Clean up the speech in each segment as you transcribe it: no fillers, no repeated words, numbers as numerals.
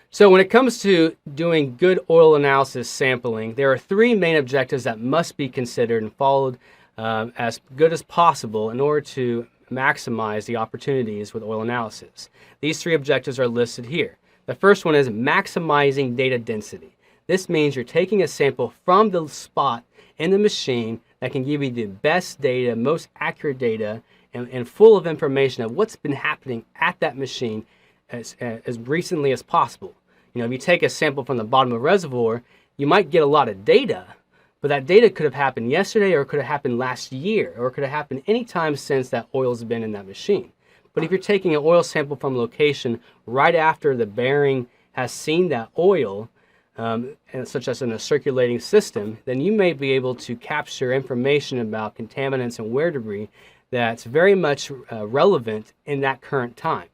So when it comes to doing good oil analysis sampling, there are three main objectives that must be considered and followed as good as possible in order to maximize the opportunities with oil analysis. These three objectives are listed here. The first one is maximizing data density. This means you're taking a sample from the spot in the machine that can give you the best data, most accurate data, and full of information of what's been happening at that machine as recently as possible. You know, if you take a sample from the bottom of a reservoir, you might get a lot of data, but that data could have happened yesterday, or it could have happened last year, or it could have happened any time since that oil's been in that machine. But if you're taking an oil sample from a location right after the bearing has seen that oil, such as in a circulating system, then you may be able to capture information about contaminants and wear debris that's very much relevant in that current time.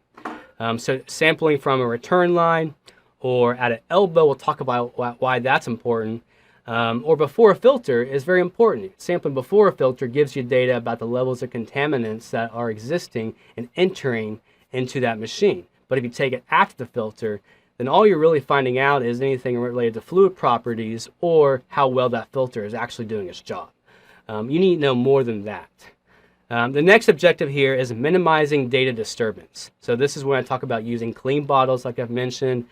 So sampling from a return line or at an elbow, we'll talk about why that's important, or before a filter is very important. Sampling before a filter gives you data about the levels of contaminants that are existing and entering into that machine. But if you take it after the filter, then all you're really finding out is anything related to fluid properties or how well that filter is actually doing its job. You need to know more than that. The next objective here is minimizing data disturbance. So this is when I talk about using clean bottles, like I've mentioned,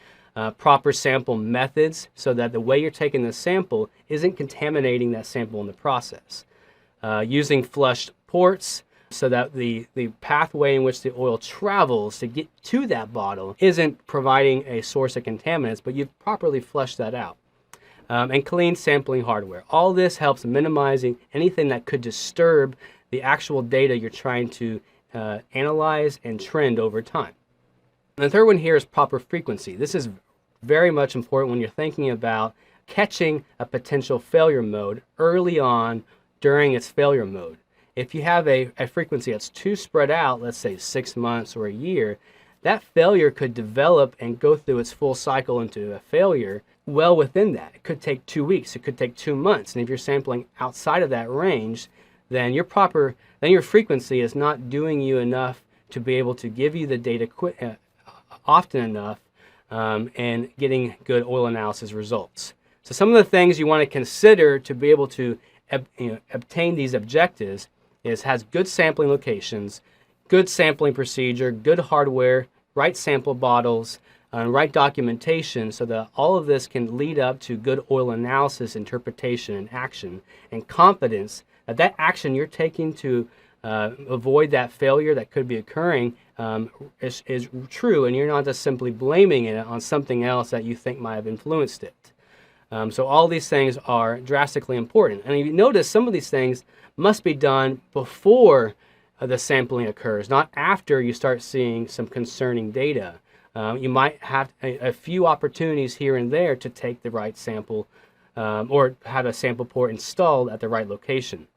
proper sample methods, so that the way you're taking the sample isn't contaminating that sample in the process. Using flushed ports, so that the pathway in which the oil travels to get to that bottle isn't providing a source of contaminants, but you've properly flushed that out. And clean sampling hardware. All this helps minimizing anything that could disturb the actual data you're trying to analyze and trend over time. And the third one here is proper frequency. This is very much important when you're thinking about catching a potential failure mode early on during its failure mode. If you have a frequency that's too spread out, let's say 6 months or a year, that failure could develop and go through its full cycle into a failure well within that. It could take 2 weeks, it could take 2 months. And if you're sampling outside of that range, then your frequency is not doing you enough to be able to give you the data often enough and getting good oil analysis results. So some of the things you want to consider to be able to obtain these objectives has good sampling locations, good sampling procedure, good hardware, right sample bottles, right documentation, so that all of this can lead up to good oil analysis, interpretation, and action, and confidence that that action you're taking to avoid that failure that could be occurring is true, and you're not just simply blaming it on something else that you think might have influenced it. So all these things are drastically important. And you notice some of these things must be done before the sampling occurs, not after you start seeing some concerning data. You might have a few opportunities here and there to take the right sample or have a sample port installed at the right location.